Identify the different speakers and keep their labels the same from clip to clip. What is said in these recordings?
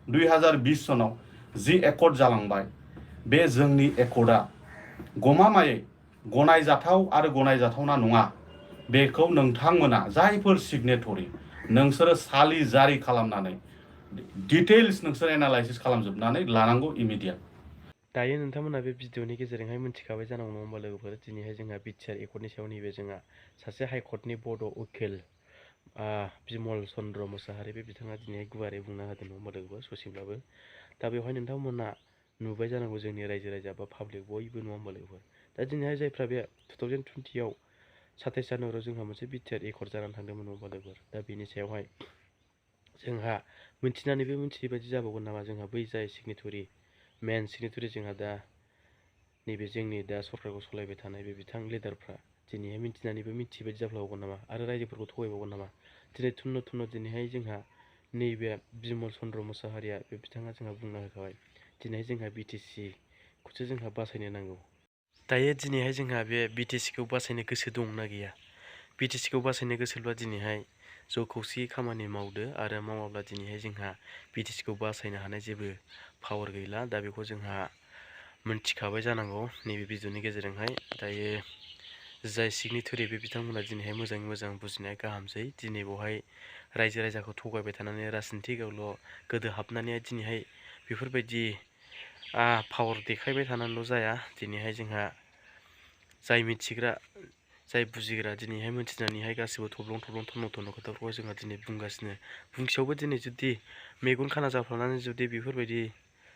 Speaker 1: 2020 सनाव जि एकर्ड जालांबाय बे जोंनि एकर्डआ गमामायै गनायजाथाव आरो गनायजाथावना नङा बेखौ नोंथांमोना जायफोर सिगनेटरि नोंसोरो सालि जारि खालामनानै डिटेल्स नोंसोर एनालाइसिस खालामजोबनानै लानांगौ इमिडिएट।
Speaker 2: दायो नोंथांमोना बे भिडिअनि गेजेरजोंहाय मिथिखाबाय जानांगौ नङा होमबा लोगोफोर दिनैहाय जोंहा बिटिआर एकर्डनि सायाव नैबे जोंहा सासे हाइकर्टनि बड' उकिल बिमल चन्द्र मुसाहारि बे बिथाङा दिनैहाय गुवारै बुंना होदों नङा होमबा लोगोफोर ससेब्लाबो। दा बेवहाय नोंथांमोना नुबाय जानांगौ जोंनि रायजो राजा बा पाब्लिक बयबो नङा होमबा लोगोफोर। दा दिनैहाय जायफ्रा बे 2020आव 27 जानुवारियाव जोंहा मोनसे बिटिआर एकर्ड जानानै थांदोंमोन नङा होमबा लोगोफोर। दा बेनि सायावहाय जोंहा मिथिनानैबो मिथियै बायदि जाबावगोन नामा जोंहा बै जाय सिगनेटरि मेन सिगनेटरि जोंहा दा नैबे जोंनि दा सरकारखौ सालायबाय थानाय बे बिथां लिडारफ्रा दिनैहाय मिथिनानैबो मिथियै बायदि जाफ्लाबावगोन नामा आरो रायजोफोरखौ थगायबावगोन नामा। दिनै थुन्न' दिनैहाय जोंहा नैबे बिमल चन्द्र मुसाहारिया बे बिथाङा जोंहा बुंना होखाबाय दिनैहाय जोंहा बिटिसिखौसो जोंहा बासायनो नांगौ। दायो दिनैहाय जोंहा बे बिटिसिखौ बासायनो गोसो दंना गैया। बिटिसिखौ बासायनो गोसोब्ला दिनैहाय ज' खौसेयै खामानि मावदो आरो मावाब्ला दिनैहाय जोंहा बिटिसिखौ बासायनो हानाय जेबो पावार गैला। दा बेखौ जोंहा मोनथिखाबाय जानांगौ नैबे भिडिअनि गेजेरजोंहाय। दायो जाय सिगनेटरि बे बिथांमोना दिनैहाय मोजाङै मोजां बुजिनाया गाहामसै। दिनै बेवहाय रायजो राजाखौ थगायबाय थानानै राजनितिकआवल' गोदो हाबनानै दिनैहाय बेफोरबायदि पावार देखायबाय थानानैल' जाया। दिनैहाय जोंहा जाय मिथिग्रा जाय बुजिग्रा दिनैहाय मिथिनानैहाय गासिबो थब्लं थन्न' खोथाफोरखौ जोंहा दिनै बुंगासिनो। बुंसेयावबो दिनै जुदि मेगन खाना जाफ्लानानै जुदि बेफोरबायदि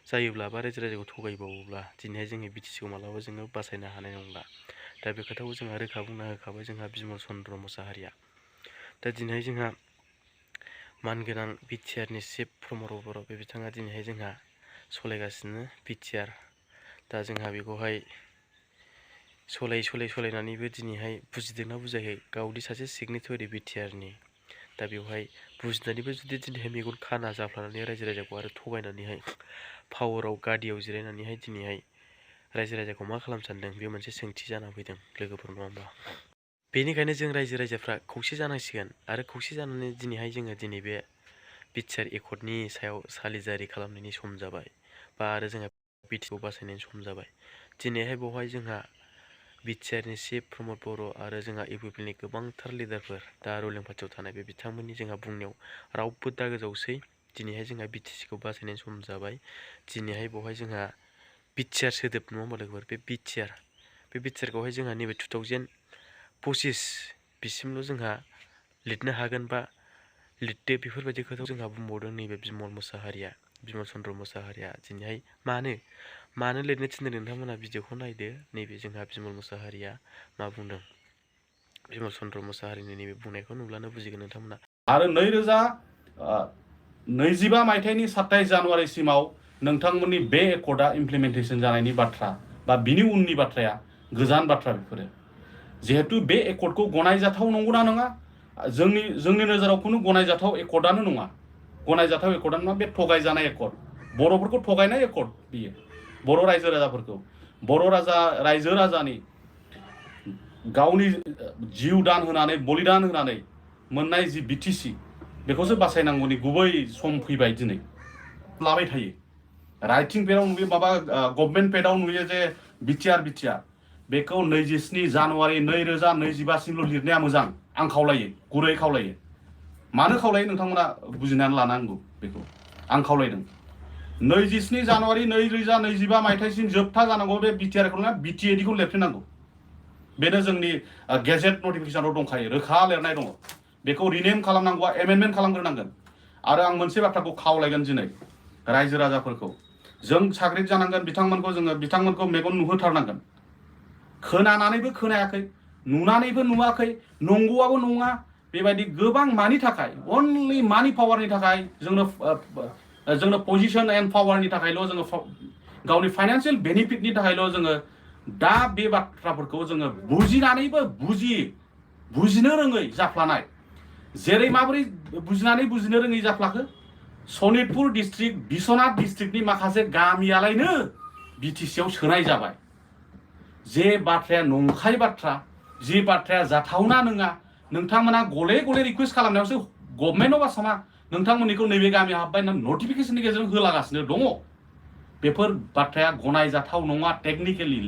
Speaker 2: जायोब्ला बा रायजो राजाखौ थगायबावोब्ला दिनैहाय जोंनि बिटिसिखौ मालाबा जोङो बासायनो हानाय नंला। दा बे खोथाखौ जोंहा रोखा बुंना होखाबाय जोंहा बिमल चन्द्र मुसाहारिया। दा दिनैहाय जोंहा मानगोनां बिटिआरनि चिफ प्रमद बर' बे बिथाङा दिनैहाय जोंहा सालायगासिनो बिटिआर। दा जोंहा बेखौहाय सलायनानैबो दिनैहाय बुजिदोंना बुजियाखै गावदि सासे सिगनेटरि बिटिआरनि। दा बेवहाय बुजिनानैबो जुदि दिनैहाय मेगन खाना जाफ्लानानै रायजो राजाखौ आरो थगायनानैहाय पावाराव गादियाव जिरायनानैहाय दिनैहाय रायजो राजाखौ मा खालामनो सानदों बे मोनसे सोंथि जानानै फैदों लोगोफोर नङा होमबा। बेनिखायनो जों रायजो राजाफ्रा खौसे जानांसिगोन आरो खौसे जानानै दिनैहाय जोङो दिनै बे बिटिआर एकर्डनि सायाव सालिजारि खालामनायनि सम जाबाय बा आरो जोंहा बिटिसिखौ बासायनायनि सम जाबाय। दिनैहाय बेवहाय जोंहा बिटिआरनि चिफ प्रमद बर' आरो जोंहा इउपिपिएलनि गोबांथार लिडारफोर दा रुलिं पार्टियाव थानाय बे बिथांमोननि जोंहा बुंनायाव रावबो दा गोजावसै। दिनैहाय जोंहा बिटिसिखौ बासायनायनि सम जाबाय। दिनैहाय बेवहाय जोंहा बिटिआर सोदोब नङा होमबा लोगोफोर। बे बिटिआरखौहाय जोंहा नैबे 2025 बिसिमल' जोंहा लिरनो हागोन बा लिरदो बेफोरबायदि खोथाखौ जोंहा बुंबावदों नैबे बिमल चन्द्र मुसाहारिया। दिनैहाय मानो लिरनो थिनदों नोंथांमोना भिडिअखौ नायदो। नैबे जोंहा बिमल मुसाहारिया मा बुंदों। बिमल चन्द्र मुसाहारिनि नैबे बुंनायखौ नुब्लानो बुजिगोन नोंथांमोना।
Speaker 1: आरो 2025 मायथाइनि 27 जानुवारिसिमाव नोंथांमोननि बे एकर्डआ इमप्लिमेन्टेसन जानायनि बाथ्रा बा बिनि उननि बाथ्राया गोजान बाथ्रा। बेफोरो जिहेतु बे एकर्डखौ गनायजाथाव नंगौना नङा जोंनि नोजोराव खुनु गनायजाथाव एकर्डआनो नङा। गनायजाथाव एकर्डआनो नङा। बे थगायजानाय एकर्ड, बर'फोरखौ थगायनाय एकर्ड बियो। बर' रायजो राजाफोरखौ रायजो राजानि गावनि जिउ दान होनानै बलिदान होनानै मोननाय जि बिटिसि बेखौसो बासायनांगौनि गुबै सम फैबाय। दिनै लाबाय थायो राइटिं पेडआव नुयो माबा गभर्नमेन्ट पेडआव नुयो जे बिटिआर बेखौ 27 जानुवारि 2025सिमल' लिरनाया मोजां। आं खावलायो, गुरै खावलायो। मानो खावलायो नोंथांमोना बुजिनानै लानांगौ। बेखौ आं खावलायदों 27 जानुवारि 2025 मायथाइसिम जोबथा जानांगौ बे बिटिआरखौ नङा बिटिएडिखौ लिरफिननांगौ। बेनो जोंनि गेजेट नटिफिकेसनाव दंखायो, रोखा लिरनाय दङ। बेखौ रिनेम खालामनांगौआ एमेन्डमेन्ट खालामग्रोनांगोन। आरो आं मोनसे बाथ्राखौ खावलायगोन दिनै रायजो राजाफोरखौ, जों साग्रिद जानांगोन। बिथांमोनखौ मेगन नुहोथारनांगोन। खोनानानैबो खोनायाखै, नुनानैबो नुवाखै, नंगौआबो नङा। बेबायदि गोबां मानि थाखाय अनलि मानि पावारनि थाखाय जोंनो पजिशन एन्ड पावारनि थाखायल' जोङो गावनि फाइनान्सियेल बेनिफिटनि थाखायल' जोङो दा बे बाथ्राफोरखौ जोङो बुजिनानैबो बुजिनो रोङै जाफ्लानाय। जेरै माबोरै बुजिनो रोङै जाफ्लाखो सनितपुर डिस्ट्रिक्ट बिश्वनाथ डिस्ट्रिक्टनि माखासे गामियालायनो बिटिसिआव सोनाय जाबाय। जे बाथ्राया नंखाय बाथ्रा, जि बाथ्राया जाथावना नङा। नोंथांमोना गले गले रिकुवेस्ट खालामनायावसो गभर्नमेन्ट अफ आसामा नोंथांमोननिखौ नैबे गामियाव हाबबाय होननानै नटिफिकेसननि गेजेरजों होलागासिनो दङ बेफोर बाथ्राया गनायजाथाव नङा टेकनिकेलि